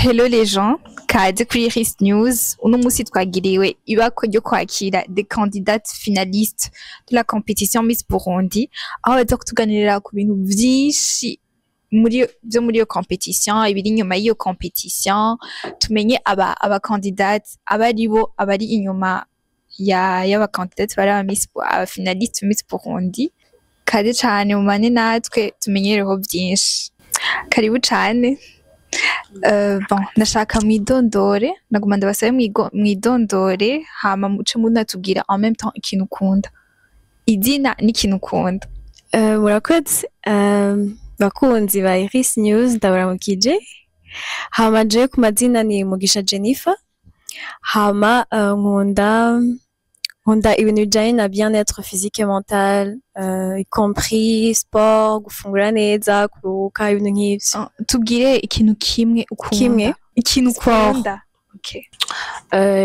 Hello les gens, kaze kuri Iris News. Uno musi twagiriwe ibako ryo kwakira des candidates finalistes de la compétition Miss Burundi, aho baza kutuganirira ku bintu vyinshi muri iyo compétition, ibiri inyuma y'iyo compétition, tumenye aba candidates abari inyuma y'aba candidates bari aba finalistes Miss Burundi. Kaze cane mumane natwe tumenyereho vyinshi. Karibu cane. Bon, ndashaka mwidondore, naguma ndabasabe mwidondore, hama muce munatubwira en même temps ikintu ukunda. Idina n'ikintu ukunda. Murakoze, bakunzi ba Iris News ndabaramukije. Hama je ku mazina ni Mugisha Jennifer. Hama nkunda ibintu bijanye na bien-être physique et mental, y compris sport, gufungura neza, kuruhuka, ibintu nk'ivyo. Tubwire ikintu kimwe ukunda. Kimwe? Ikintu ukunda. Okay.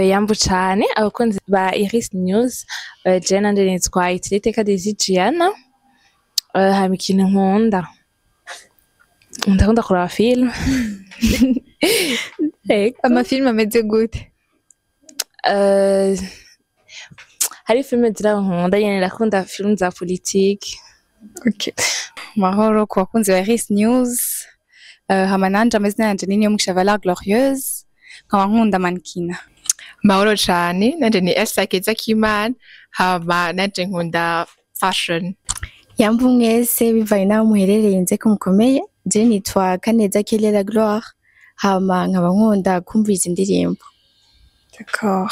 Yambu cane abakunzi ba Iris News, je nanje nitwa Iteka Desigiana. Hama ikintu nkunda. Ndakunda kuraba film. Amafilm ameze gute? Hari filime nkunda nyene ndakunda film za politique. Okay. Mahoro ku bakunzi ba Iris News. Hama nanje amazina yanje ni Mugisha Valeur Glorieuse. Nkaba nkunda Mankina. Mahoro cane, nanje ni Elsa Kezakimana. Hama nanje nkunda fashion. Yambu mwese bivanye naho muherereye nze ko mukomeye. Je nitwa Kaneza Kelly la Gloire. Hama nkaba nkunda kumviriza indirimbo. D'accord.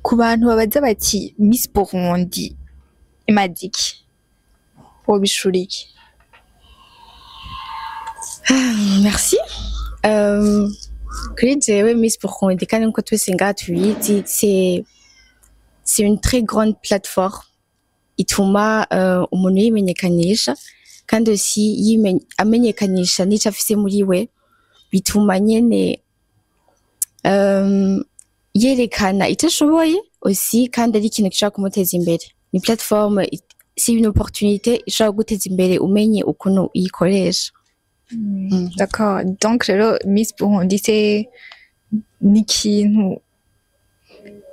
Ku bantu babaza bati Miss Burundi imadiki wobishura iki? Merci. Kuri jewe Miss Burundi kandi nkuko twese ngaha tubizi, c'est une très grande plateforme ituma umuntu yimenyekanisha kandi aussi amenyekanisha n'ico afise muri we, bituma nyene yerekana icyo ashoboye aussi kandi ari ikintu gishobora kumuteza imbere. Ni plateforme, c'est une opportunité ishobora guteza imbere umenye ukuntu uyikoresha. D'accord. Donc rero Miss Burundi c'est n'ikintu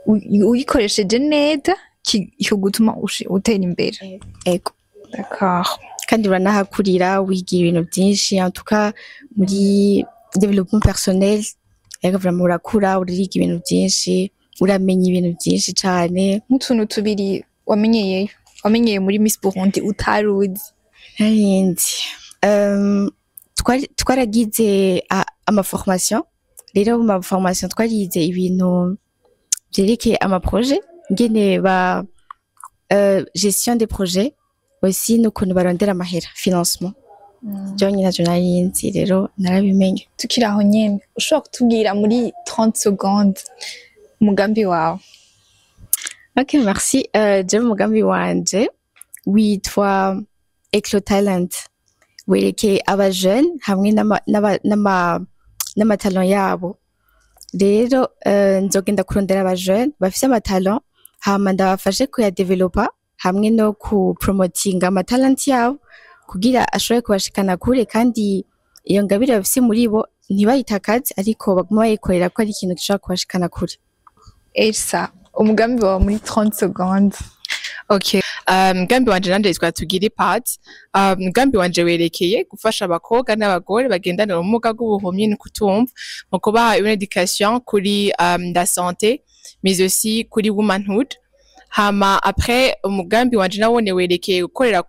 uyikoresheje neza kigutuma utera imbere. Ego. D'accord. Kandi uranahakurira wigira ibintu byinshi, en tout cas muri développement personnel. Ego vraiment urakura, uriga ibintu byinshi, uramenya ibintu byinshi cyane. Nk'utuntu tubiri wamenyeye muri Miss Burundi utaruzi. Twaragize amaformation. Rero mu formation twarize ibintu byerekeye amaprojet, ngene ba gestion des projets, aussi n'ukuntu barondera amahera, financement. Jonye navyo narinzi, rero narabimenye. Tukiri aho nyene, ushobora kutubwira muri 30 secondes umugambi wawe? Ok, merci. Je umugambi wanje witwa Eclo Talent, werekeye aba jeune hamwe n'amatalent yabo. Rero nzogenda kurondera aba jeune bafise amatalent, hama ndabafashe kuyadevelopa hamwe no kupromotinga amatalent yabo kugira ashobore kubashikana kure, kandi iyo ngabire bafise muri bo ntibayitakaze ariko baguma bayikorera ko ari ikintu gishobora kubashikana kure. Elsa, umugambi wawe muri 30 secondes? Okay. Umugambi wanje nanje yitwa Tugire Part. Umugambi wanje werekeye gufasha abakobwa n'abagore bagendana ubumuga bw'ubuhumyi no kutumva mu kubaha une éducation kuri la santé mais aussi kuri womanhood. Hama après umugambi wanje nawone werekeye gukorera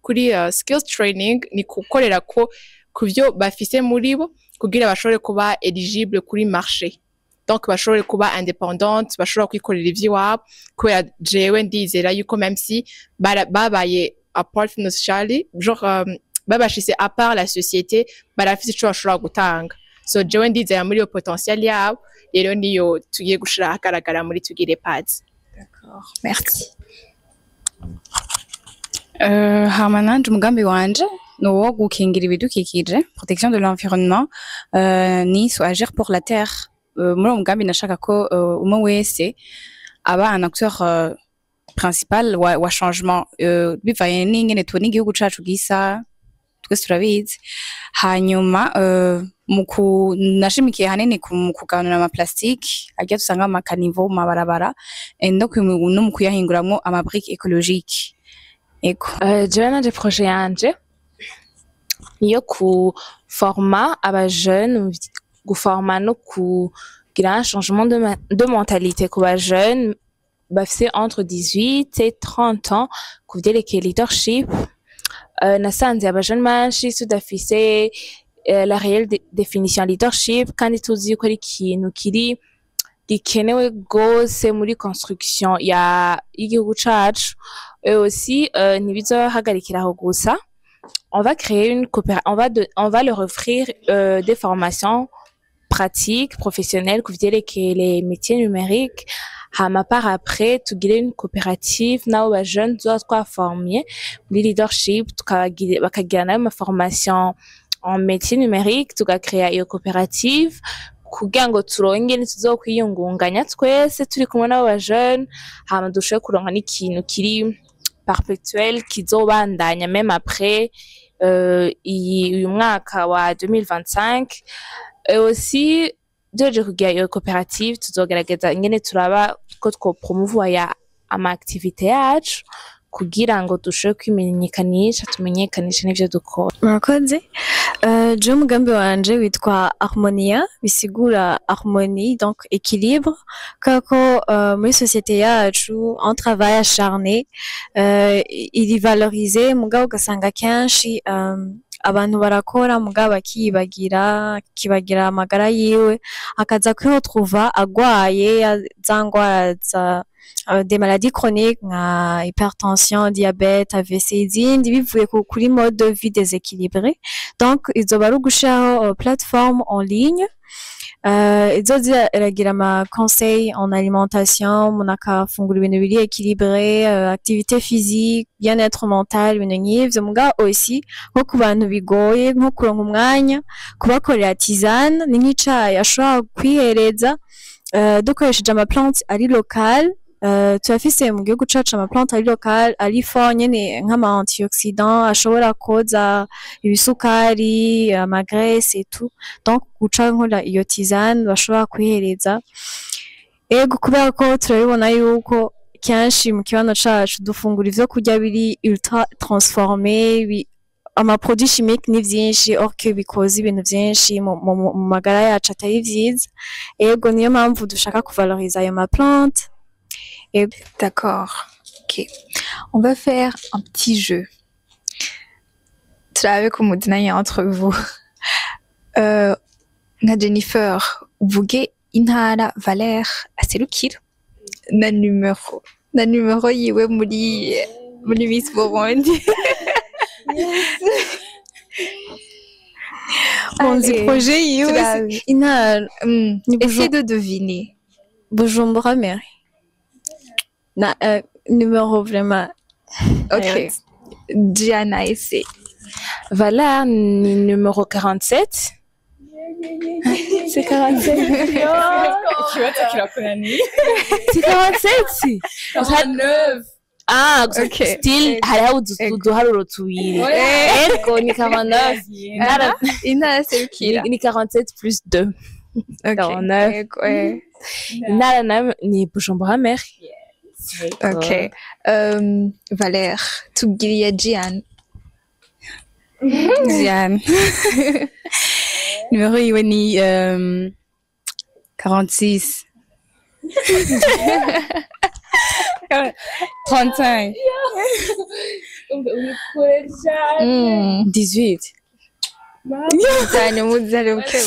kuri skills training, ni gukorera ko kuvyo bafise muri bo kugira bashobore kuba eligible kuri marché. Donc bashobore kuba indépendante, bashobora kwikorera ivy'iwabo, kubera jewe ndizera yuko même si babaye apart from socially, genre babashise à part la société, barafise ico bashobora gutanga. So jewe ndizera muri yo potentiel yabo, rero niyo tugiye gushira ahagaragara muri Tugire Pads. D'accord. Merci. Hama nanje umugambi wanje nuwo gukingira ibidukikije, protection de l'environnement, ni agir pour la terre. Muri uwo mugambi nashaka ko umwe wese aba un acteur principal wa changement, bivanye n'ingene tubona igihugu cacu gisa, twese turabizi hanyuma nashimikiye hanini mu kuganura amaplastike ajya dusanga mu makanivo mu mabarabara no mu kuyahinguramwo amabrique écologique ego jewe nanje projet yanje niyo kuforma abajeune guforma no kugira un changement de mentalité ku bajeune bafise entre 18 et 30 ans ku vyerekeye leadership nasanze abajeune benshi tudafise la réelle définition leadership kandi tuzi yuko ari ikintu kiri gikenewe gose muri construction y'igihugu cacu aussi ntibizohagarikira aho gusa on va créer on va leur offrir des formations pratiques professionnelles ku vyerekeye les métiers numériques hama par après tugire une coopérative nabo bajeune tuzoba twaformye muri leadership bakagira nayo ma formation en métier numérique tugakrea iyo coopérative kugira ngo turonke tuzokwiyungunganya twese turi kumwe n'abo bajeune hama dushobore kuronka n'ikintu kiri perpétuel kizobandanya même après uyu mwaka wa 2025 et aussi duhejeje kugira iyo coopérative tuzogerageza ingene turaba ko twopromouvoir ama activité yacu kugira ngo dushobore kwimenyekanisha tumenyekanishe n'ivyo dukora. Murakoze. Je umugambi wanje witwa Harmonia bisigura harmonie donc équilibre kako muri société yacu on travaille acharné il valorisé mugabo ugasanga kenshi abantu barakora mugabo kibagira amagara yiwe akaza kwihotrouva agwaye zangwara za des maladies chroniques nka hypertension, diabète, AVC izindi bivuye kuri mode de vie déséquilibrée. Donc izoba ari ugushiraho plateforme en ligne izoza iragira ama conseil en alimentation umuntu akafungura ibintu biri équilibré, activité physique, bien-être mental, ibintu nk'ivyo muga aussi nko ku bantu bigoye nko kuronka umwanya kubakorera tisane ni nk'icayi ashobora kwihereza dukoresheje ama plante ari local turafise mu gihugu cacu ama plante ari local ari fort nyene nk'ama antioxydants ashobora koza ibisukari ama graisse et tout donc guca nkora iyo tisane bashobora kwihereza ego kubera ko turabibona yuko kenshi mu kibano cacu dufungura ivyo kurya biri ultra transformé ama produits chimiques ni vyinshi or que bikoze ibintu vyinshi mu magara yacu atari vyiza ego niyo mpamvu dushaka kuvaloriser ayo ma plante. D'accord. Ok. On va faire un petit jeu. Turabe ko mudinanye entre vous. Nka Jennifer uvuge intara Valère aserukira na numero yiwe muri Miss Burundi. On dit projet yiwe intara. Essayez de deviner. Bujumbura Mairie. Na numéro vraiment. Ok. Diana essaie. Valère ni numéro 47. C'est 47. C'est 47 si. 49. Ah, ok. Still hariho uduharuro tubiri. Ego ni 49. Intara serukira. Ni 47 plus 2. Ok. 49. Intara nayo ni Bujumbura Mairie. Ok. Valère, tubwiriye Diane. Diane. Numéro yiwe ni 46. 35. 18. Muzane buke.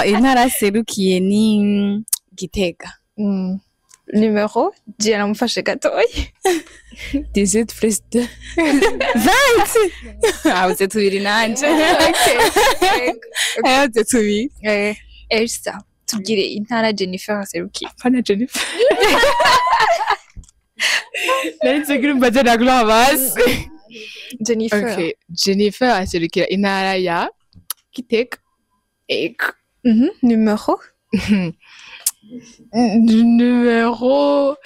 Intara serukiye ni Gitega. Numéro Diane amufashe gatoya. 18 plus 2. 20. Uze tubiri nanje. Uze tubiri. Elsa, tubwire intara Jennifer aserukiye. Pana Jennifer. Nari kuri mbaje na Globas. Jennifer. Okay, Jennifer aserukira intara ya Gitega. Ego. Numéro Numéro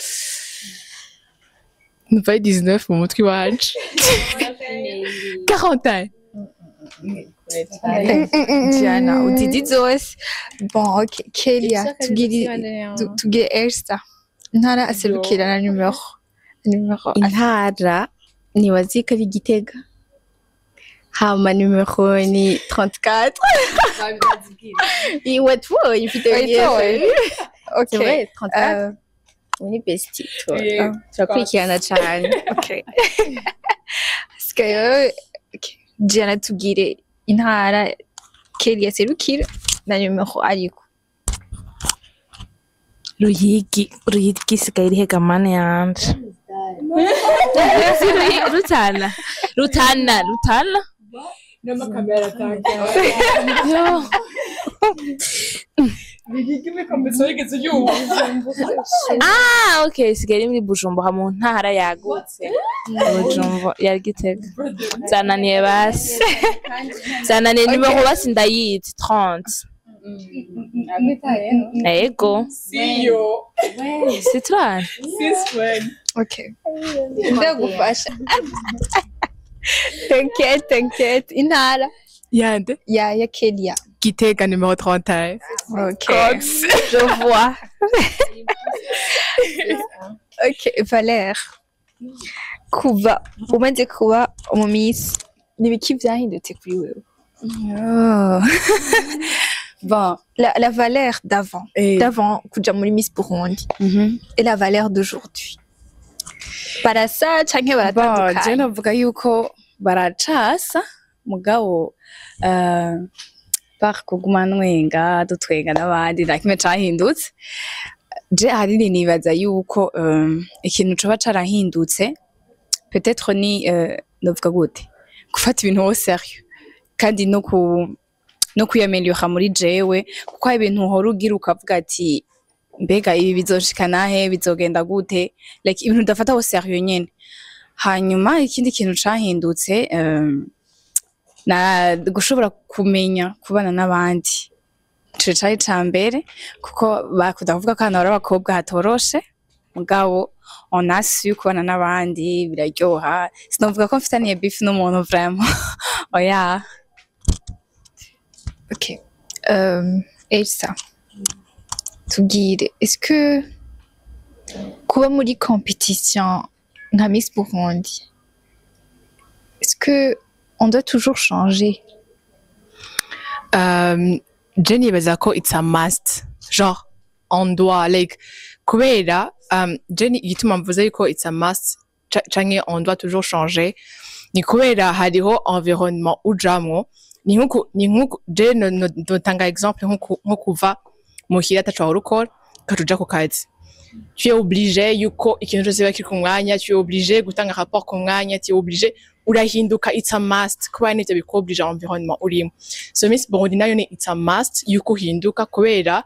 numva ari 19 mu mutwe wanje 40 ans. Diana udidi zose bon ok Kelia tugire Elsa ntara aserukira na numero intara nibazi ko ari Gitega hama numero ni 34 iwe tu ifite ok 34 ni bestie turakurikirana cyane ok parce Diana tugire intara Kelia aserukira na numero ariko Ruyigi isigaye irihe gamane yanje Rutana N'amakamera atanga. Bigigime kombeso yigeze yubu. Okay, isigaye muri Bujumbura mu ntara yagutse. Bujumbura ya Gitega. Zananiye basi. Zananiye nimero basi ndayizi 30. Ego. Siyo. Citron. ok ndagufasha t'inquiète intara Yande. ya Kelia Gitega numéro 31. ok je vois ok Valère kuva umaze kuba umumisi nibiki vyahindutse kuri wewe Bon, la valeur d'avant kuja muri Miss Burundi et la valeur d'aujourd'hui barasa canke je baratandukanye navuga yuko baracasa mugabo par kuguma ntwenga dutwenga n'abandi nta kimwe cahindutse je ahanini nibaza yuko ikintu coba carahindutse peut-être ni novuga gute gufata ibintu au sérieux kandi no kwiyameliora muri jewe kuko hari ibintu uhora ugira ukavuga ati mbega ibi bizoshikana he bizogenda gute like ibintu udafata au sérieux nyene hanyuma ikindi kintu cahindutse na gushobora kumenya kubana n'abandi ico cari ca mbere kuko bakunda kuvuga ko hano hari abakobwa hatoroshe mugabo on a su kubana n'abandi biraryoha sinovuga ko mfitaniye beef n'umuntu vraiment oya ok Elsa tubwire est-ce que kuba muri compétition nka Miss Burundi est-ce que on doit toujours changer Jenny baza ko it's a must genre on doit like kubera Jenny igituma mvuze yuko it's a must canke on doit toujours changer ni kubera hariho environnement ujamwo ni nkuko je notanga exemple nko kuva muhira atacu aho rukora katuja ku kazi tu es obligé yuko ikintu cyose bakiri ku mwanya tu es obligé gutanga rapport ku mwanya tu es obligé urahinduka it's a must kuba nivyo bikoblige environnement urimo so Miss Burundi nayo ni it's a must yuko hinduka kubera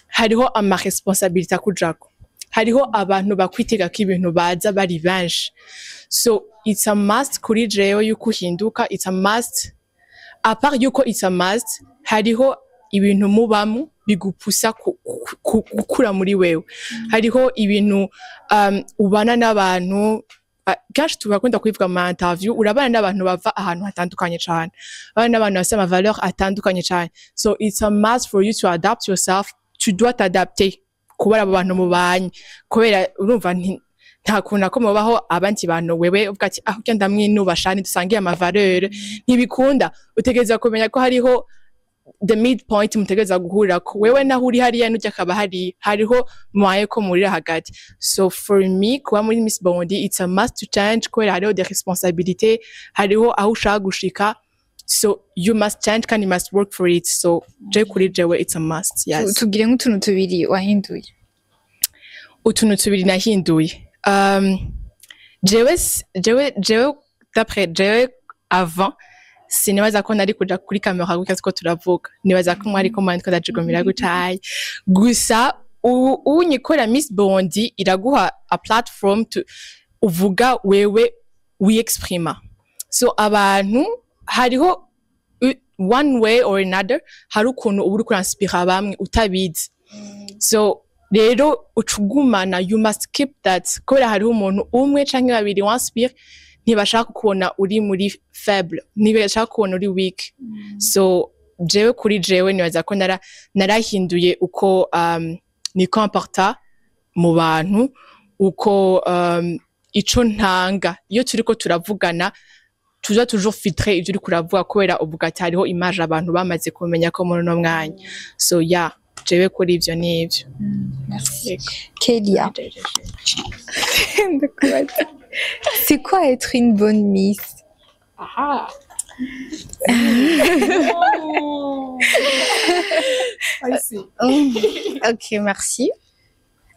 hariho ama responsabilité akujako hariho abantu bakwitega ko ibintu baza bari benshi so it's a must kuri jewe yuko hinduka it's a must a part yuko it's a must hariho ibintu mubamu bigupusa gukura muri wewe hariho ibintu ubana n'abantu kenshi tubakunda kubivuga mu interview urabana n'abantu bava ahantu hatandukanye cyane abana n'abantu bafite ama valeur atandukanye cyane so it's a must for you to adapt yourself tu dois t'adapter kubera abo bantu mubanye kubera urumva nta kuntu ko mubaho abandi bantu wewe uvuga ati aho cyanda mwinubashani dusangiye ama valeur ntibikunda utegereza kumenya ko hariho the midpoint mutegereza guhurira ko wewe naho uri hariya n'ujya kaba hariho mwaye ko murira hagati so for me kuba muri Miss Burundi it's a must to change kubera hariho des responsabilités hariho aho ushaka gushika so you must change kandi you must work for it so je kuri jewe it's a must yes tugire nk'utuntu tubiri wahinduye utuntu tubiri nahinduye jewe d'après jewe avant sinibaza ko nari kuja kuri kamera gutya ko turavuga nibaza ko mwari ko mwandiko ndajigomira gucaye gusa unyikora Miss Burundi iraguha a platform to uvuga wewe we exprime so abantu hariho one way or another hari ukuntu uburi kuranspira bamwe utabizi so rero ucugumana you must keep that kubera hariho umuntu umwe canke babiri wanspire ntibashaka kubona uri muri faible ntibashaka kubona uri weak so jewe kuri jewe nibaza ko narahinduye uko ni comporta mu bantu uko ico ntanga iyo turiko turavugana tuza toujours filtrer ivyo uri kuravuga kubera uvuga ati hariho image abantu bamaze kumenya ko muri no mwanya so yeah jewe kuri ivyo n'ivyo merci Kélia c'est quoi être une bonne miss Ok, merci.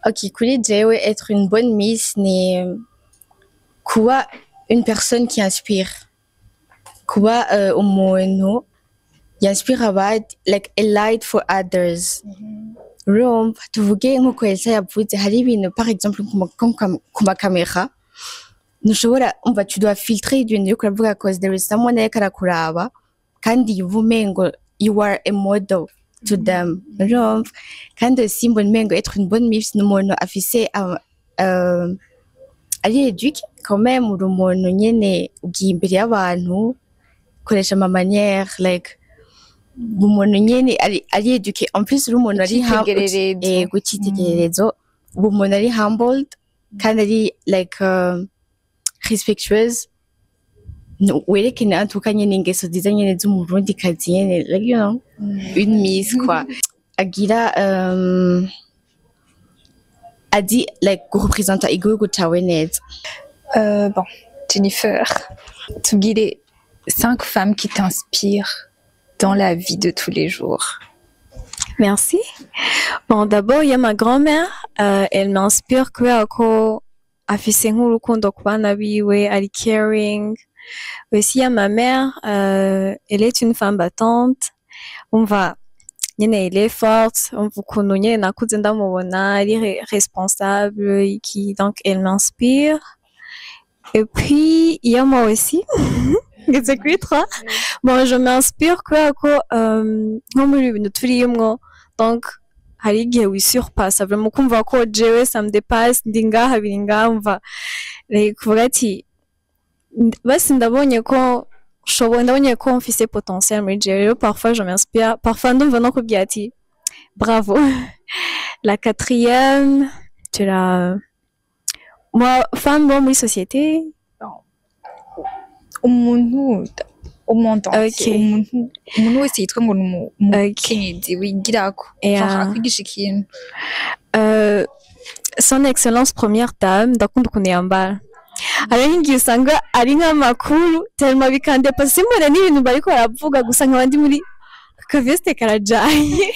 Ok, kuri jewe être une bonne miss ni kuba une personne qui inspire. Kuba umuntu yanspire abandi like a light for others. Urumva tuvuge nkuko Elsa yavuze hari ibintu par exemple ku makamera ntushobora umva tu dois filtrer ibintu yo kuravuga cause there is someone ariko arakuraba kandi yumva umengo you are a model to them. Urumva kandi simbo umengo être une bonne miss n'umuntu afise ari éduqué quand même uri umuntu nyene ugiye imbere y'abantu koresha ma manière like umuntu nyene ari éduqué en plus uri umuntu ari gucitegererezo umuntu ari humbled kandi ari like respectueuse werekene antuka nyene ingeso nziza nyene z'umurundi kazi nyene like you know une miss quoi agira adi like représenter igihugu cawe neza. Bon Jennifer tubwire 5 femmes qui t'inspirent dans la vie de tous les jours. Merci. Bon, d'abord, il y a ma grand-mère. Elle m'inspire kubera ko afise nk'urukundo ku bana biwe, ari caring. Aussi, il y a ma mère. Elle est une femme battante. Nyene elle est forte. Ukuntu nyene nakuze ndamubona, elle est responsable, donc elle m'inspire. Et puis, il y a moi aussi. C'est quoi toi? Bon, je m'inspire kubera ko nko muri ibintu turiyemwo donc hari igihe wisurpasse vraiment kumva ko jewe ça me dépasse ndi ngaha biri ngaha kuvuga ati basi ndabonye ko mfise potentiel muri jewe rero parfois je m'inspire parfois ndumva no kubwira ati bravo. La 4e tu la moi femme bon muri société umuntu wese yitwa ngo umukenyezi wigirako akwigisha ikintu. Son excellence première dame ndakunda ukuntu yambara hariho nk'igihe usanga ari nk'amakuru tellement bikandepasa simbona n'ibintu bariko baravuga gusa nkaba ndi muri kaveste karajanye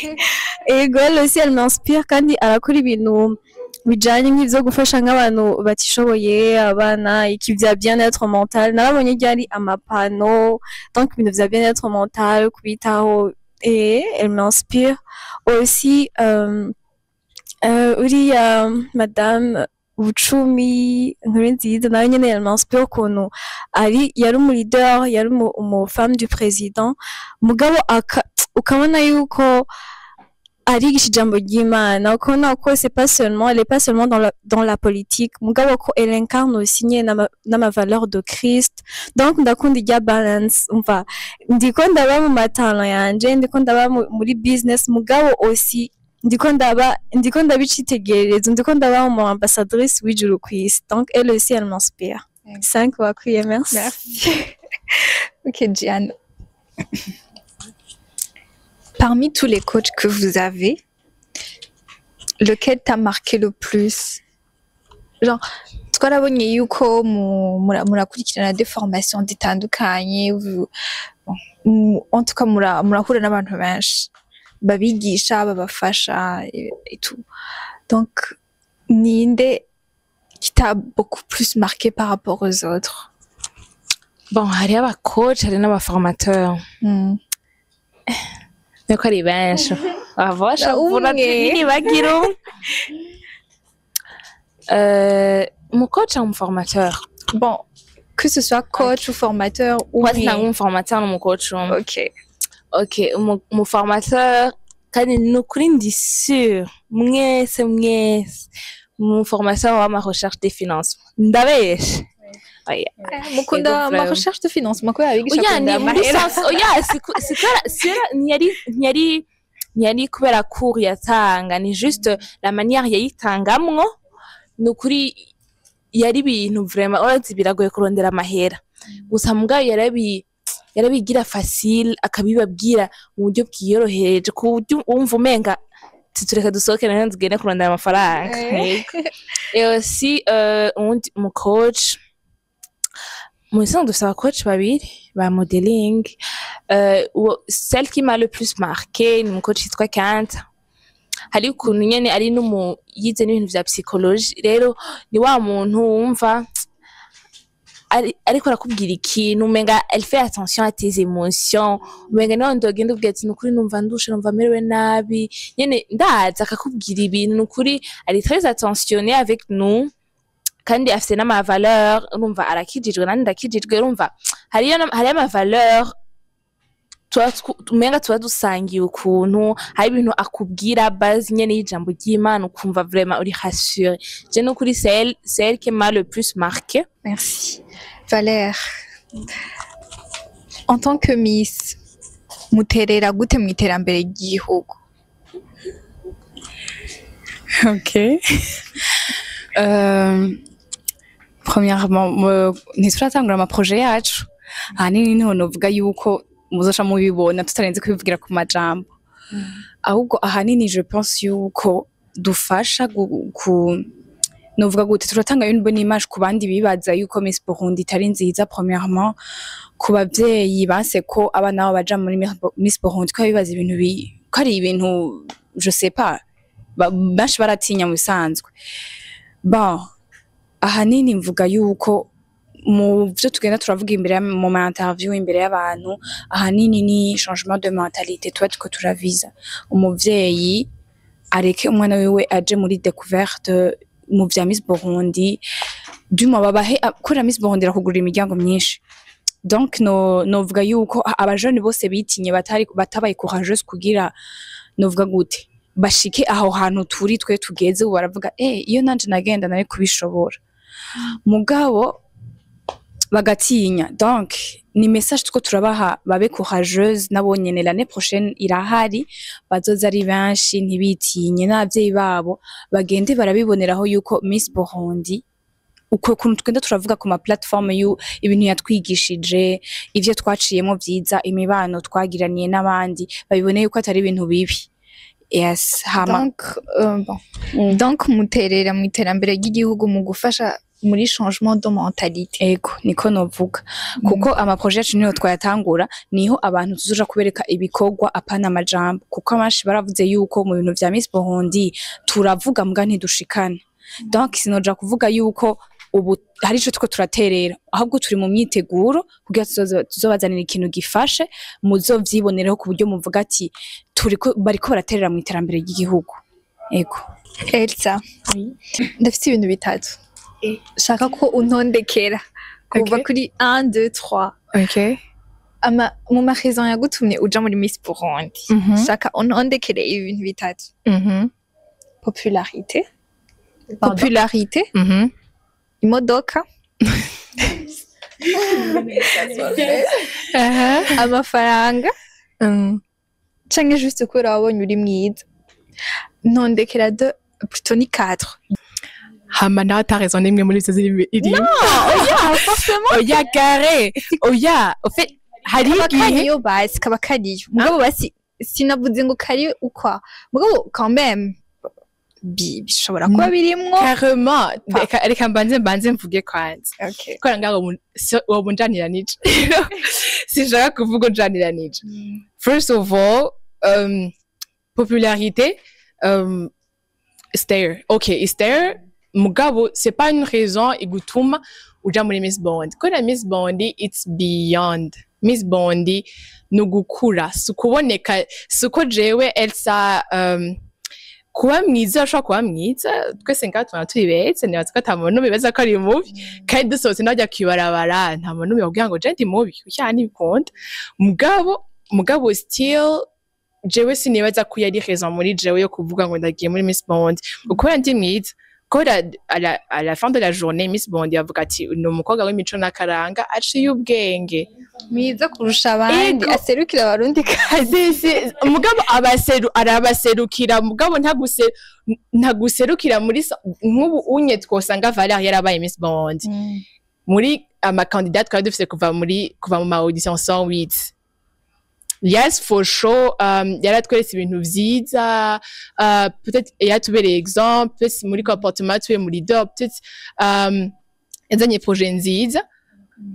ego elle aussi elle m'inspire kandi arakora ibintu bijanye nk'ivyo gufasha nk'abantu batishoboye abana ikivya bien-être mental narabonye ryari amapano donc ibintu vya bien-être mental kubitaho et elle m'inspire aussi uriya madame Bucumi Nkurunziza nawe nyene elle m'inspire ukuntu yari umu leader yari umu femme du président mugabo ukabona yuko arigisha ijambo ry'Imana ukabona ko elle est pas seulement dans la politique mugabo ko elle incarne aussi n'ama valeur de Christ donc ndakunda irya balance ndiko ndaba mu matano yanje ndiko ndaba muri business mugabo aussi ndiko ndabicitegererezo ndiko ndaba mu ambassadrice w'ijuru kw'isi donc elle aussi elle m'inspire. 5 wakwiye merci. Ok Diane. Parmi tous les coachs que vous avez, lequel t'a marqué le plus? Genre, twarabonye yuko murakurikirana des formations zitandukanye, en tout cas murahura n'abantu benshi babigisha babafasha et tout. Donc, ninde qui t'a beaucoup plus marqué par rapport aux autres? Bon, hariho abacoach, hari n'abaformateurs. Nuko ari benshi abasha kuvura ntibagira umucoach ou formateur. Bon, que ce soit coach ou formateur ou un formateur ou coach. Ok. Mon formateur kandi nukuri ndi sûr mwese mu formation wa ma recherche des financements ndabeshe oya mukunda ma recherche de financement ko yabigisha oya kunda ni muri amahera sens oya ntiyari kubera cours yatanga ni juste la manière yayitangamwo nukuri yari ibintu vraiment urazi biragoye kurondera amahera gusa mugabo yarabigira facile akabibabwira mu buryo bwiyorohereje ku buryo wumva umenga tureka dusohoke nayo tugende kurondera amafaranga et aussi mu coach mu isanzwe dufite abacoach babiri ba modeling celle qui m'a le plus marqué ni umucoach yitwa Kanta hari ukuntu nyene ari yize n'ibintu vya psychologie rero ni wa muntu wumva ariko arakubwira ikintu umenga elle fait attention à tes émotions umenga nawe ndogenda ubwira ati nukuri numva ndushe numva merewe nabi nyene ndaza akakubwira ibintu nukuri ari très attentionné avec nous kandi afite n'ama valeur urumva arakijijwe nandi ndakijijwe urumva hari ama valeur umenga tuba dusangiye ukuntu hari ibintu akubwira base nyene y'ijambo ry'Imana ukumva vraiment uri rassuré je nukuri c'est qui m'a le plus marqué. Merci Valère. En tant que Miss muterera gute mu iterambere ry'igihugu? Ok. Premièrement ntituratangura ama projet yacu ahanini niho novuga yuko muzoca mubibona tutarenze kubivugira ku majambo ahubwo ahanini je pense yuko dufasha novuga gute turatanga une bonne image ku bandi bibaza yuko Miss Burundi itari nziza premièrement ku bavyeyi banse ko abana babo baja muri Miss Burundi ko bibaza ibintu ko ari ibintu je sais pas bashi baratinya mu bisanzwe bon ahanini mvuga yuko mu byo tugenda turavuga imbere mu ma interview imbere y'abantu ahanini ni changement de mentalité tuko turaviza umuvyeyi areke umwana wiwe aje muri découverte mu vya Miss Burundi duma babahe kuri Miss Burundi rakugurira imiryango myinshi donc novuga yuko abajene bose bitinye batabaye courageuse kugira novuga gute bashike aho hantu turi twe tugeze baravuga iyo nanje nagenda nari kubishobora mugabo bagatinya donc ni message tuko turabaha babe courageuse nabonyene l'année prochaine irahari bazoza ari benshi ntibitinye n'abavyeyi babo bagende barabiboneraho yuko Miss Burundi uko kuntu tugenda turavuga ku ma platform ibintu yatwigishije ivyo twaciyemo vyiza imibano twagiraniye n'abandi babibone yuko atari ibintu bibi. Yes hama donc muterera mu iterambere ry'igihugu mu gufasha muri changement de mentalité. Ego niko novuga kuko ama projet yacu niyo twayatangura niho abantu tuzoja kubereka ibikorwa apana amajambo kuko abashi baravuze yuko mu bintu vya Miss Burundi turavuga mbwa ntidushikana donc sinoja kuvuga yuko ubu hari ico tuko turaterera ahubwo turi mu myiteguro kugira tuzobazanira ikintu gifashe muzovyibonereho ku buryo muvuga ati bariko baraterera mu iterambere ry'igihugu. Ego Elsa ndafite ibintu bitatu shaka ko untondekera kuva kuri 1 2 3. Okay. Mu ma raison yagutumye uja muri Miss Burundi shaka untondekere ibintu bitatu. Popularité imodoka amafaranga canke juste ko wabonye uri mwiza ntondekera plutôt ni 4. Hama nawe ta raison n'imwe muri izo ziri iri. Non, oya forcément. Oya gare. Oya, au fait hari igihe yo basi kaba kariyo. Mugabo basi sinavuze ngo kari ukwa. Mugabo quand même bishobora kuba birimwo. Carrément. Reka mbanze mvuge kwanza. Okay. Kora ngaho wo bunjanira nice. Sinshaka kuvuga unjanira nice. First of all, popularité stare. Okay, is there mugabo c'est pas une raison igutuma uja muri Miss Burundi. Kora Miss Burundi it's beyond. Miss Burundi nugukura sukuboneka suko jewe Elsa kuba mwiza ashobora kuba mwiza twese ngaho tubona turi beza niba twatamuntu bibaza ko ari mubi kandi dusohotse najya kwibarabara nta muntu ubibabwira ngo je ndi mubi cyane bikunda mugabo still jewe sinibaza ko yari raison muri jewe yo kuvuga ngo ndagiye muri Miss Burundi kuko ndi mwiza ko à la fin de la journée Miss Burundi yavuga ati ni umukobwa w'imico n'akaranga aciye ubwenge mwiza kurusha abandi aserukira abarundi kazi mugabo arabaserukira mugabo ntaguserukira muri nk'ubu unye twosanga Valère yarabaye Miss Burundi muri amakandidate twari dufise kuva mu ma audition 108 yes for sure yaratweretse ibintu vyiza peut-être yatubereye exemple peut-être muri comportement tuye muri leader peut-être yazanye projet nziza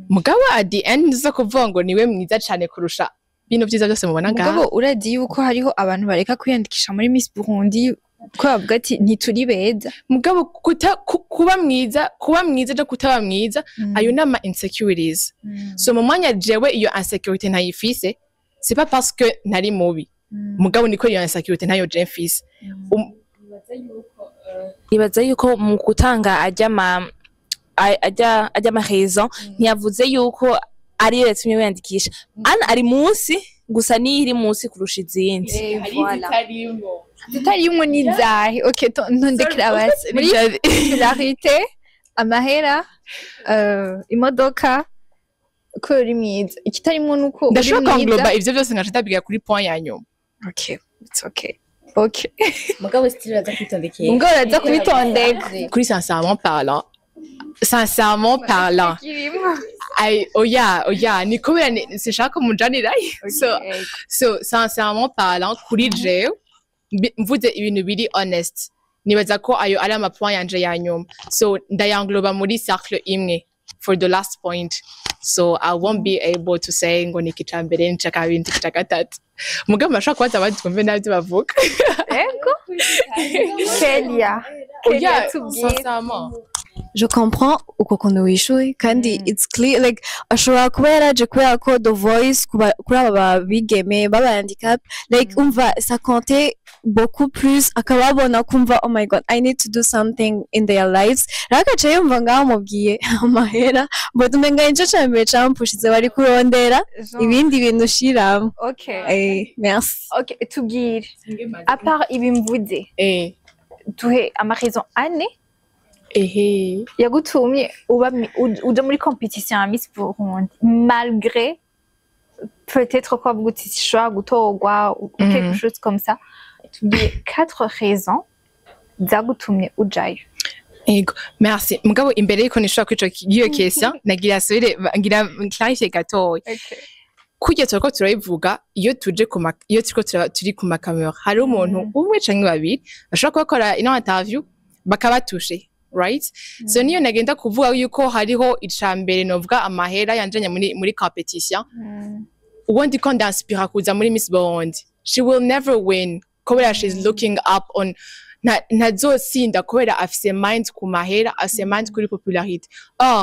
mugabo at the end zo kuvuga ngo niwe mwiza cyane kurusha bino vyiza byose mubona ngaho mugabo uradi yuko hariho abantu bareka kwiyandikisha muri Miss Burundi ko bavuga ati ntituri beza mugabo kuba mwiza no kutaba mwiza ayo nama insecurities so mu mwanya jewe iyo insecurity ntayifise c'est pas parce que nari mubi mugabo niko iyo insecurity ntayo je mfise nibaza yuko mu gutanga ajya ma raison ntiyavuze yuko ari yatumye wiyandikisha ana ari munsi gusa ni iri munsi kurusha izindi zitarimo n'izahe okay ntondekera basi muri popularité amahera imodoka ko uri mwiza ikitarimo nuko ndashaka ngloba ivyo byose nkashitabiga kuri point ya nyuma okay it's okay mugabo style aza kwitondekera mugabo aza kwitondeka kuri sincèrement parlant oya ni kubera sinshaka mujanira so sincèrement parlant kuri jewe mvuze ibintu biri honest nibaza ko ayo ari amapoint yanje ya nyuma so ndayangloba muri cercle imwe for the last point so I won't be able to say ngo ni kicambere nchaka bindi kitakatatu mugabo mashaka kwaza abandi twumve nabyo bavuga ego Kelia sincèrement je comprends uko kono wishuye kandi it's clear like ashobora kuba yaraje kubera ko the voice kuri aba bigeme baba handicap like umva ça comptait beaucoup plus akababona kumva oh my god I need to do something in their lives rakaje yumva ngaho mubwiye amahera but umenga inje cyambere campushize bari kurondera ibindi bintu shiramo okay merci okay tubwire à part ibimvuze tuhe ama raison ane yagutumye uja muri competition ya Miss Burundi malgré peut-être quoi bouti choix gutorwa ou quelque chose comme ça tu dis 4 raisons zagutumye ujayo ego merci mugabo imbere yuko nishobora kwica iyo question nagira clarify gatoya kujya turiko turayivuga iyo turi ku makamera hari umuntu umwe canke babiri bashobora gukora ino interview bakabatushe right so niyo nagenda kuvuga yuko hariho icambere novuga amahera yanjanye muri competition ubundi ko ndaspira kuza muri Miss Burundi she will never win kubera she's looking up on ntazosinda kubera afise mind ku mahera afise mind kuri popularité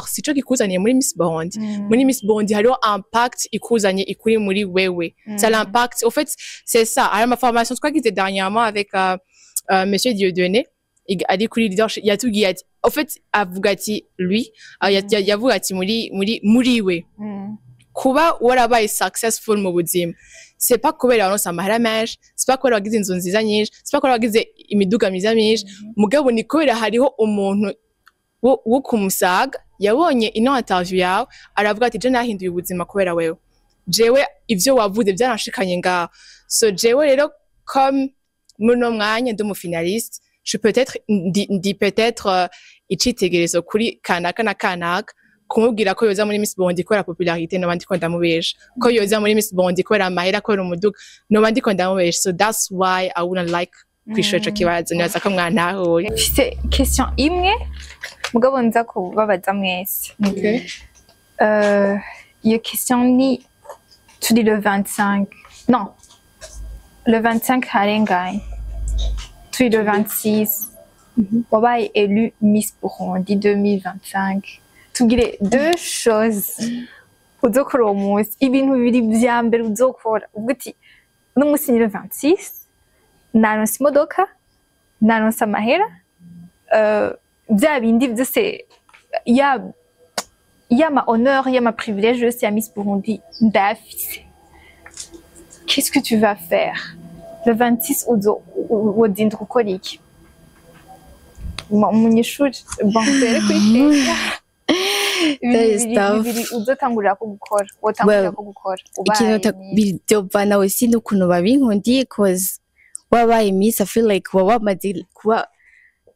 sico kikuzaniye muri Miss Burundi muri Miss Burundi hariho impact ikuzanye ikuri muri wewe ça l'impact au fait c'est ça alors ma formation twagize dernièrement avec monsieur Dieudonné ari kuri leadership yatubwiye ati en fait avuga ati lui yavuga ati muri we kuba warabaye successful mu buzima c'est pas kubera waronse amahera menshi c'est pas kubera wagize inzu nziza nyinshi c'est pas kubera wagize imiduga myiza myinshi mugabo ni kubera hariho umuntu wo kumusaga yabonye ino interview yawe aravuga ati je nahinduye ubuzima kubera wewe jewe ivyo wavuze byaranshikanye ngaho so jewe rero comme muno mwanya ndi mu finaliste je peut-être icitegerezo kuri kanaka na kanaka kumubwira ko yoza muri Miss Burundi kubera popularité no bandi ko ndamubesha ko yoza muri Miss Burundi kubera amahera kubera umuduga no bandi ko ndamubesha so that's why I wouldn't like kwishura kibazo nyaza ko mwantahuye c'est question imwe mugabo nza kubabaza mwese iyo question ni turi le 25 non le 25 harenganye turi le 26 wabaye élu Miss Burundi 2025 tugire deux choses uzokora uwo munsi ibintu bibiri vya mbere uzokora ubwo uti uno munsi ni le 26 naronse imodoka naronse amahera vya bindi vyose yama honneur yama privilège yose ya Miss Burundi ndafise qu'est-ce que tu vas faire le 26 wodindra ukora iki umunyeshuri bankubere kwiteka bibiri uzotangurira ko gukora wotangurira ko gukora ikintu biryovana wese n'ukuntu babinkundiye cause wabaye miss I feel like wamaze kuba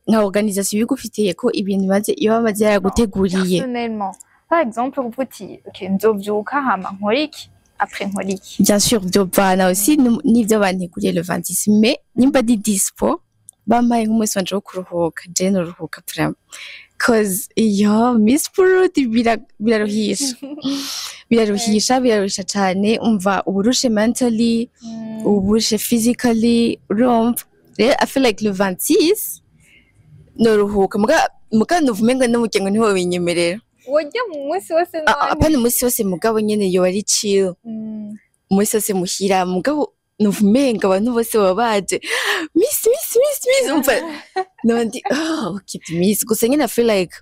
nka organisation bigufitiye ko ibintu maze iyo bamaze yaraguteguriye personnellement par exemple uvuga uti okay nzovyuka hama nkora iki après nkora iki bien sûr byovana aussi n'ivyo banteguriye le 26 mais nimba di dispo bamaye nk'umunsi wanje wo kuruhuka je noruhuka vraiment cause iyo miss Burundi biraruhisha cyane umva uburushe mentally uburushe physically urumva rero I feel like le 26 noruhuka muga nuvumenga n'umuryango niho binyemerera wojya mu munsi wose none apana umunsi wose mugabo nyene yo ari chill umunsi wose muhira mugabo nuvumenga abantu bose babaje miss umva nondi okay miss gusa nyene I feel like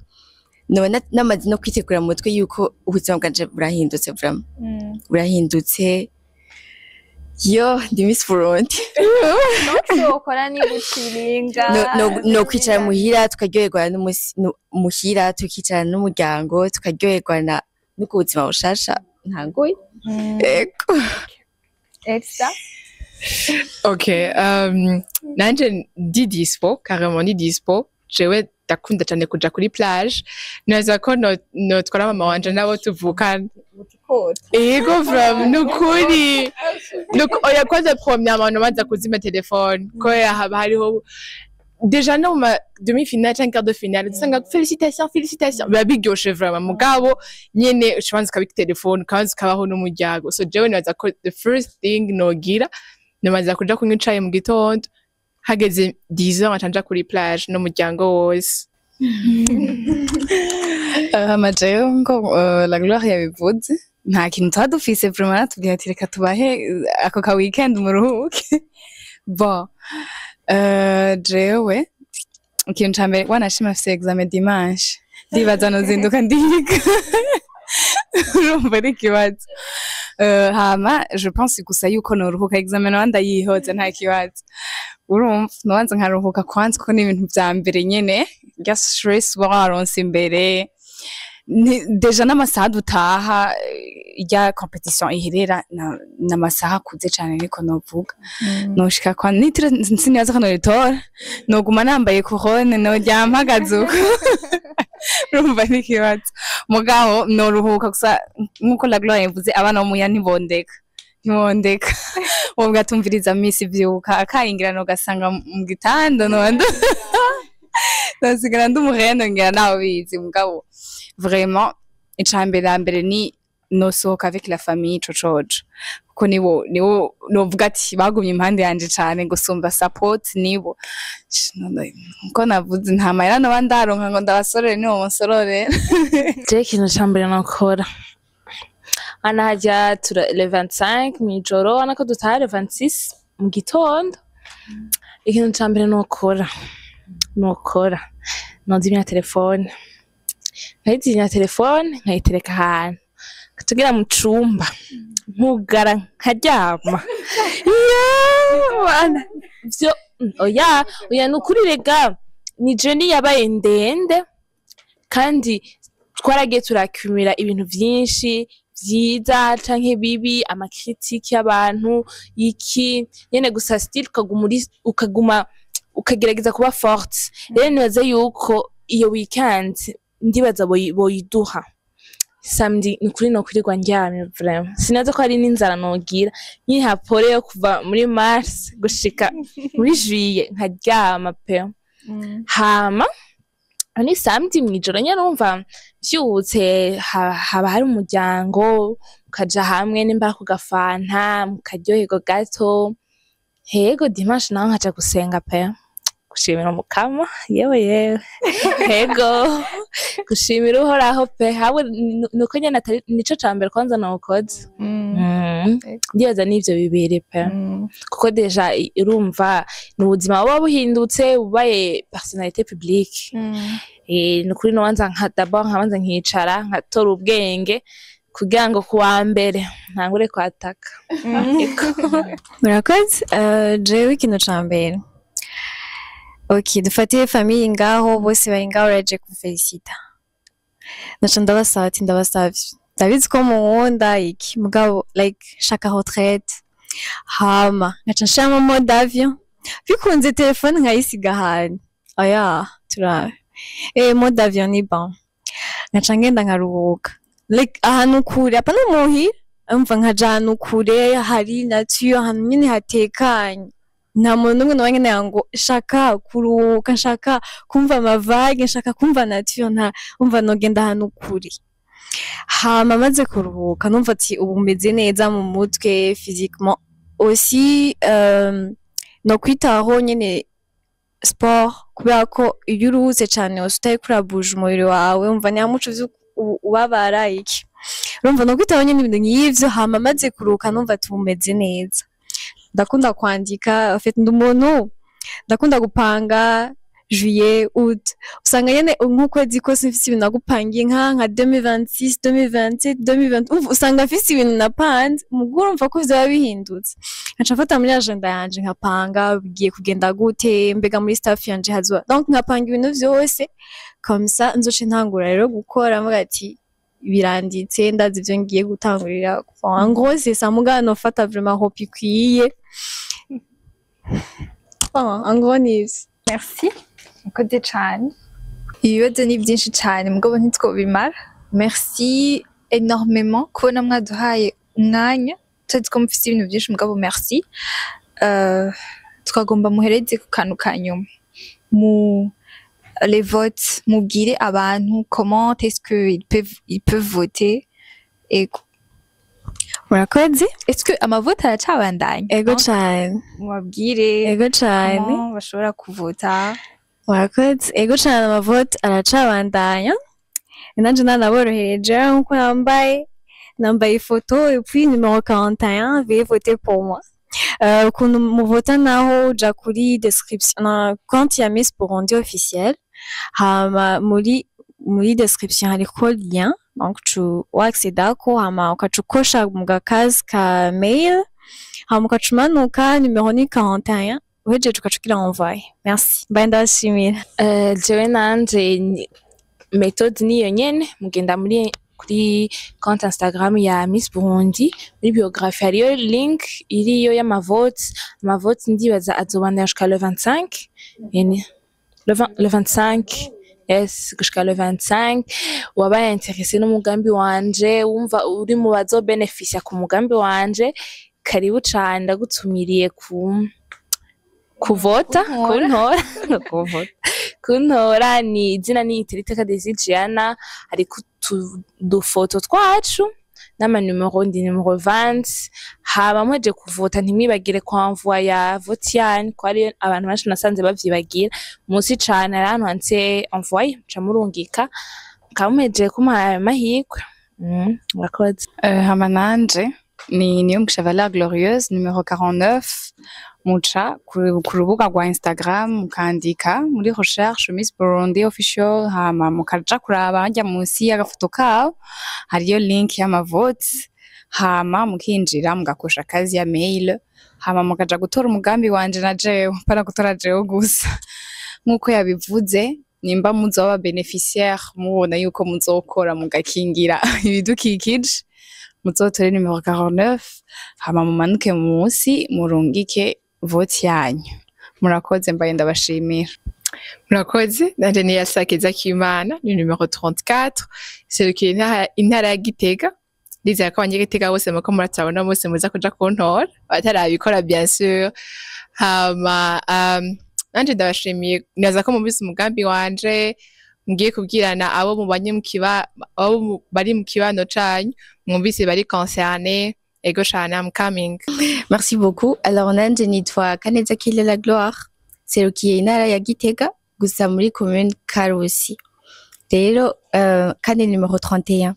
namaze no kwitegura mu mutwe yuko ubuzima bwanje burahindutse vraiment burahindutse yo ndi Miss Burundi ukora ni guciringa no kwicara muhira tukaryoherwa muhira tukicara n'umuryango tukaryoherwa nuko ubuzima bushasha ntangoye eko extra okay nanje ndi dispo carrément ndi dispo jewe ndakunda cyane kuja kuri plage naza ko notwara mama wanje nabo tuvukana ego from nukuri oya kwanza premièrement baza kuzima telefone ko haba hariho déjà no ma demi-finale cyangwa quart de finale dusanga félicitations biba biryoshe vraiment mugabo nyene ushobora kabika telefone kandi ukabaho n'umuryango so jewe naza ko the first thing nogira namaze kuja kunywa icayi mu gitondo hageze 10h atanja kuri plage n'umuryango wose amajeyo ngo la gloire yabivuze nta kintu twadufise vraiment natubwiye ati reka tubahe ako ka weekend muruhuke bon jewe ikintu ca mbere wanashima afise examen dimanche ndibaza nozinduka ndiga urumva ari ikibazo hama je pense gusa yuko noruhuka examen wanda yihoze nta kibazo urumva nobanza nkaruhuka kwanza ko n'ibintu vya mbere nyene ya stress waronse imbere deja n'amasaha dutaha ya competition iherera n'amasaha kuze cyane niko novuga noshika kwa nitire siniyaza kano ritora noguma nambaye couronne no ryampagazuko rumva n'ikibazo mugabo noruhuka gusa nkuko la gloire yavuze abana bomuya ntibondeka ubwo atumviriza miss vyuka akayingirano gasanga mu gitanda nondo nasigara ndumuhendo ngira nawe bizi mugabo vraiment icambere ni nosohoka avec la famille cocojo kuko nibo novuga ati bagumye impande yanje cane gusumba support nibo ko navuze nta mahera no bandaronka ngo ndabasorere nibo monsorore je ikintu cambere nakora ana hajya le 25 mwijoro ana ko dutaha le 26 mu gitondo ikintu cambere nokora nozimya telefone nkayizimya telefone nkayitereka ahantu tugira mu cumba nkugara nkaryama vyo oya nukuri rega ni journey yabaye ndende kandi twaragiye turakumira ibintu vyinshi vyiza canke bibi amakritiki y'abantu iki nyene gusa still ukaguma ukagerageza kuba forte rero nibaza yuko iyo weekend ndibaza boyiduha samedi nukuri no kwirirwa ndyamye vraiment sinaza ko ari n'inzara nogira nyihapore yo kuva muri mars gushika muri juillet nkaryama pe hama ani samedi mwijoro nyarumva vyutse haba hari umuryango ukaja hamwe nimba ku gafanta mukaryoherwa gato hego dimanche naho nkaja gusenga pe gushimira umukama yewe hego gushimira uhoraho pe hawe nuko nyene atari nico cambere kwanza nakoze ndibaza n'ivyo bibiri pe kuko deja urumva n'ubuzima buba buhindutse ubaye personnalité publique nukuri no wanza d'abord nkabanza nkicara nkatora ubwenge kugira ngo kuwa mbere ntangure kwataka. murakoze jewe ikintu ca mbere ok dufatiye famiye ngaho bose bari ngaho uraje kufelicita naca ndabasaba ati ndabasavye ndabizi ko munkunda iki mugabo like shaka retraite hama ngaca nshiramo mode avion bikunze telefone nkayisiga ahantu oya turabe mode avion ni bon ngaca ngenda nkaruhuka like ahantu kure apana muhira umva nkaja ahantu kure hari nature ahantu nyene hatekanye nta muntu n'umwe nawe ngo shaka kuruhuka nshaka kumva amavage nshaka kumva nature nta umva nogenda ahantu kure hama maze kuruhuka numva ati ubu meze neza mu mutwe physiquement aussi no kwitaho nyene sport kubera ko iyo uruhutse cane usitaye kurabuje umubiri wawe umva nta muco ubabara iki urumva no kwitaho nyene ibintu nk'ivyo hama maze kuruhuka numva ati ubu meze neza ndakunda kwandika en fait ndi umuntu ndakunda gupanga juillet août usanga nyene nk'ukwezi kose mfise ibintu nagupangiye nka 2026 2027 2020 usanga mfise ibintu napanze muguru urumva ko vyoba bihindutse nkaca mfata muri agenda yanje nkapanga bigiye kugenda gute mbega muri staff yanje hazoba donc nkapanga ibintu vyose comme ça nzoce ntangura rero gukora mvuga ati biranditse ndazi ivyo ngiye gutangurira en gros c'est ça mugabo nofata vraiment hopi ikwiye en gros ni merci mkoze cyane ibibazo ni byinshi cyane mugabo ntitwobimara merci énormément kubona mwaduhaye umwanya tuzi ko mufise ibintu byinshi mugabo merci twagomba muhereze ku kantu ka nyuma mu les votes mubwire abantu comment est-ce que ils peuvent voter et murakoze est-ce que amavote aracabandanya ego cane mubabwire ego cane bashobora kuvota murakoze ego cane amavote aracabandanya nanje nanaborohereje nkuko nambaye ifoto et puis numéro 41 veuillez voter pour moi ukuntu muvota naho uja kuri description na compte ya Miss Burundi officiel hama muri description hariko lien donc tu accedako hama ukacukosha mu gakazi ka mail hama ukacumanuka numero ni 41 uhejeje ukacukira envoyer merci mbaye ndashimira jewe nanje méthode niyo nyene mugenda kuri compte Instagram ya Miss Burundi muri biographie hariyo link iriyo y'amavote amavote ndibaza azobandanya jusqu'à le 25 le 25 yes jusqu'à le 25 wabaye intéressé n'umugambi wanje wumva uri mu bazo beneficia ku mugambi wanje karibu cane ndagutumiriye kuvota kuntora ni izina ni Iteriteka Desigiana ariko udufoto twacu n'amanumero ndi numero 20 haba mweje kuvota ntimwibagire kwanvoya vote yanyu ko ari abantu benshi nasanze bavyibagira munsi cane ari ahantu handitse envoyer ca murungika kamuheje kumuha amahirwe murakoze hama nanje ni Niyomwisha Valeur Glorieuse numero 49 muca ku rubuga rwa Instagram mukandika muri recherche Miss Burundi official hama mukaja kuraba hajya munsi y'agafoto kawo hariyo link y'amavote hama mukinjira mugakosha kazi ya mail hama mukaja gutora umugambi wanje na jewe para gutora jewe gusa nkuko yabivuze nimba muzoba beneficiaire mubona yuko muzokora mugakingira ibidukikije muzotore numero 49 hama mumanuke munsi murungike vote yanyu murakoze mbaye ndabashimira murakoze nanje ni Yasakeza Kimana ni numero 34 serukiye intara ya Gitega ndizera ko abanyagitega bose muko muratabona bose muza kuja kuntora batarabikora bien sûr hama nanje ndabashimiye naza ko mubise umugambi wanje ngiye kubwirana abo bari mu kibano canyu mwumvise bari concerné ego cane I'm coming. Merci beaucoup. Alors nanje nitwa Kaneza Kile la Gloire serukiye intara ya Gitega gusa muri commune Karusi rero kandi numero 31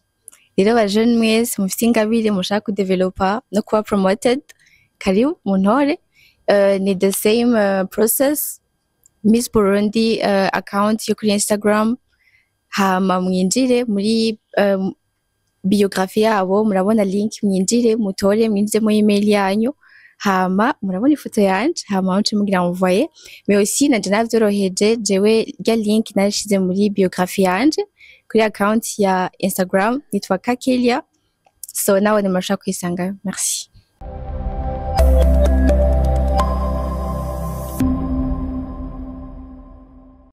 rero ba jeune mwese mufite ingabire mushaka kudevelopa no kuba promoted karibu muntore ni the same process Miss Burundi account yo kuri Instagram hama mwinjire muri biographie yabo murabona link mwinjire mutore mwinjizemo email yanyu hama murabona ifoto yanje hama muce mugira muvoye mais aussi nanje navyoroheje jewe rya link narishize muri biographie yanje kuri account ya Instagram nitwa Kakelia so nawe nimashaka kwisanga merci